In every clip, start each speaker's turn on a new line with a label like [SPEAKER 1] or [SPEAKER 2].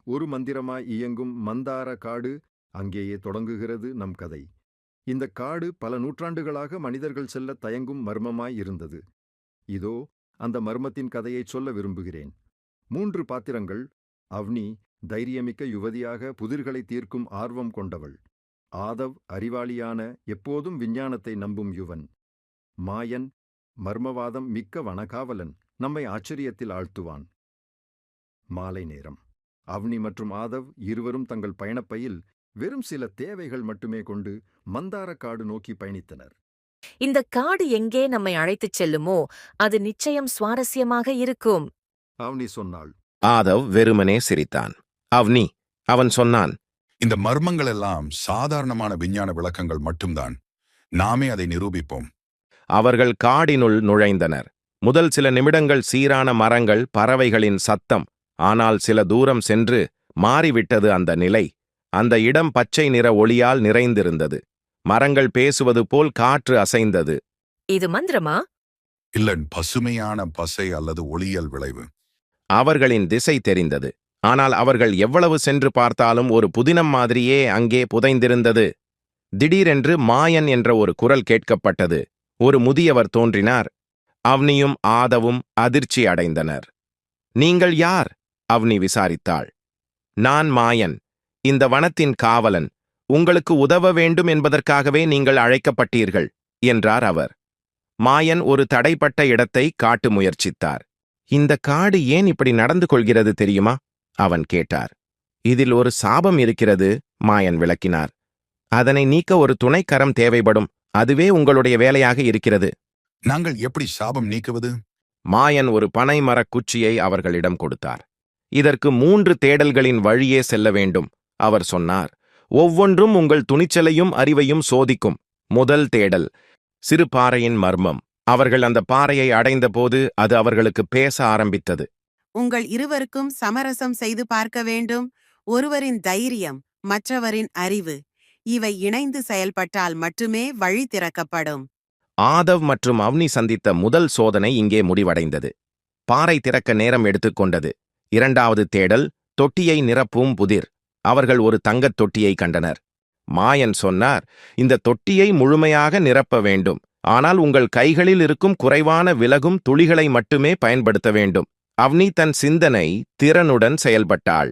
[SPEAKER 1] ஒரு மந்திரமாய் இயங்கும் மந்தார காடு அங்கேயே தொடங்குகிறது நம் கதை. இந்த காடு பல நூற்றாண்டுகளாக மனிதர்கள் செல்ல தயங்கும் மர்மமாய் இருந்தது. இதோ அந்த மர்மத்தின் கதையை சொல்ல விரும்புகிறேன். 3 பாத்திரங்கள். அவ்னி தைரியமிக்க யுவதியாக புதிர்களை தீர்க்கும் ஆர்வம் கொண்டவள். ஆதவ் அறிவாளியான, எப்போதும் விஞ்ஞானத்தை நம்பும் யுவன். மாயன் மர்மவாதம் மிக்க வனகாவலன், நம்மை ஆச்சரியத்தில் ஆழ்த்துவான். மாலை நேரம். அவ்னி மற்றும் ஆதவ் இருவரும் தங்கள் பயணப்பையில் வெறும் சில தேவைகள் மட்டுமே கொண்டு மந்தார காடு நோக்கி பயணித்தனர்.
[SPEAKER 2] இந்த காடு எங்கே நம்மை அழைத்துச் செல்லுமோ அது நிச்சயம் சுவாரஸ்யமாக இருக்கும்.
[SPEAKER 1] அவ்னி சொன்னாள்.
[SPEAKER 3] ஆதவ் வெறுமனே சிரித்தான். அவ்னி, அவன் சொன்னான்,
[SPEAKER 4] இந்த மர்மங்கள் எல்லாம் சாதாரணமான விஞ்ஞான விளக்கங்கள் மட்டும்தான். நாமே அதை நிரூபிப்போம்.
[SPEAKER 3] அவர்கள் காடினுள் நுழைந்தனர். முதல் சில நிமிடங்கள் சீரான மரங்கள், பறவைகளின் சத்தம். ஆனால் சில தூரம் சென்று மாறிவிட்டது அந்த நிலை. அந்த இடம் பச்சை நிற ஒளியால் நிறைந்திருந்தது. மரங்கள் பேசுவது போல் காற்று அசைந்தது.
[SPEAKER 2] இது மந்திரமா?
[SPEAKER 4] இல்ல, பசுமையான பசை அல்லது ஒளியல் விளைவு.
[SPEAKER 3] அவர்களின் திசை தெரிந்தது. ஆனால் அவர்கள் எவ்வளவு சென்று பார்த்தாலும் ஒரு புதினம் மாதிரியே அங்கே புதைந்திருந்தது. திடீரென்று மாயன் என்ற ஒரு குரல் கேட்கப்பட்டது. ஒரு முதியவர் தோன்றினார். அவ்னியும் ஆதவும் அதிர்ச்சி அடைந்தனர். நீங்கள் யார்? அவ்னி விசாரித்தாள். நான் மாயன், இந்த வனத்தின் காவலன். உங்களுக்கு உதவ வேண்டும் என்பதற்காகவே நீங்கள் அழைக்கப்பட்டீர்கள் என்றார் அவர். மாயன் ஒரு தடைப்பட்ட இடத்தை காட்ட முயற்சித்தார். இந்த காடு ஏன் இப்படி நடந்து கொள்கிறது தெரியுமா? அவன் கேட்டார். இதில் ஒரு சாபம் இருக்கிறது, மாயன் விளக்கினார். அதனை நீக்க ஒரு துணைக்கரம் தேவைப்படும். அதுவே உங்களுடைய வேலையாக இருக்கிறது.
[SPEAKER 4] நாங்கள் எப்படி சாபம் நீக்குவது?
[SPEAKER 3] மாயன் ஒரு பனை மரக் குச்சியை அவர்களிடம் கொடுத்தார். இதற்கு 3 தேடல்களின் வழியே செல்ல வேண்டும், அவர் சொன்னார். ஒவ்வொன்றும் உங்கள் துணிச்சலையும் அறிவையும் சோதிக்கும். முதல் தேடல், சிறு பாறையின் மர்மம். அவர்கள் அந்த பாறையை அடைந்தபோது அது அவர்களுக்கு பேச ஆரம்பித்தது.
[SPEAKER 5] உங்கள் இருவருக்கும் சமரசம் செய்து பார்க்க வேண்டும். ஒருவரின் தைரியம், மற்றவரின் அறிவு, இவை இணைந்து செயல்பட்டால் மட்டுமே வழி திறக்கப்படும்.
[SPEAKER 3] ஆதவ் மற்றும் அவ்னி சந்தித்த முதல் சோதனை இங்கே முடிவடைந்தது. பாறை திறக்க நேரம் எடுத்துக்கொண்டது. இரண்டாவது தேடல், தொட்டியை நிரப்பும் புதிர். அவர்கள் ஒரு தங்கத் தொட்டியை கண்டனர். மாயன் சொன்னார், இந்த தொட்டியை முழுமையாக நிரப்ப வேண்டும். ஆனால் உங்கள் கைகளில் இருக்கும் குறைவான விலகும் துளிகளை மட்டுமே பயன்படுத்த வேண்டும். அவ்னி தன் சிந்தனை திறனுடன் செயல்பட்டாள்.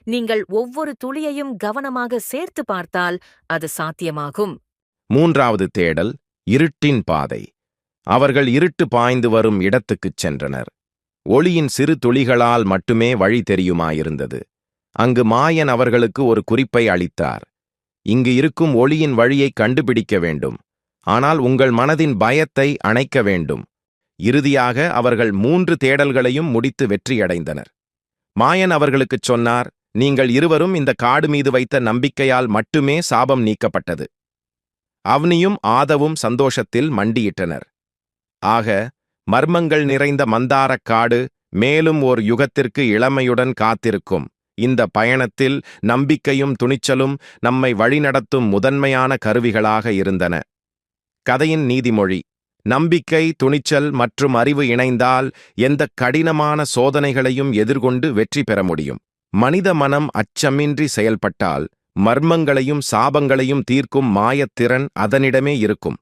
[SPEAKER 2] நீங்கள் ஒவ்வொரு துளியையும் கவனமாக சேர்த்து பார்த்தால் அது சாத்தியமாகும்.
[SPEAKER 3] மூன்றாவது தேடல், இருட்டின் பாதை. அவர்கள் இருட்டு பாய்ந்து வரும் இடத்துக்குச் சென்றனர். ஒளியின் சிறு துளிகளால் மட்டுமே வழி தெரியுமாயிருந்தது. அங்கு மாயன் அவர்களுக்கு ஒரு குறிப்பை அளித்தார். இங்கு இருக்கும் ஒளியின் வழியை கண்டுபிடிக்க வேண்டும். ஆனால் உங்கள் மனதின் பயத்தை அணைக்க வேண்டும். இறுதியாக அவர்கள் 3 தேடல்களையும் முடித்து வெற்றியடைந்தனர். மாயன் அவர்களுக்குச் சொன்னார், நீங்கள் இருவரும் இந்த காடு மீது வைத்த நம்பிக்கையால் மட்டுமே சாபம் நீக்கப்பட்டது. அவ்னியும் ஆதவும் சந்தோஷத்தில் மண்டியிட்டனர். ஆக, மர்மங்கள் நிறைந்த மந்தாரக் காடு மேலும் ஓர் யுகத்திற்கு இளமையுடன் காத்திருக்கும். இந்த பயணத்தில் நம்பிக்கையும் துணிச்சலும் நம்மை வழிநடத்தும் முதன்மையான கருவிகளாக இருந்தன. கதையின் நீதிமொழி: நம்பிக்கை, துணிச்சல் மற்றும் அறிவு இணைந்தால் எந்த கடினமான சோதனைகளையும் எதிர்கொண்டு வெற்றி பெற முடியும். மனித மனம் அச்சமின்றி செயல்பட்டால் மர்மங்களையும் சாபங்களையும் தீர்க்கும் மாயத்திறன் அதனிடமே இருக்கும்.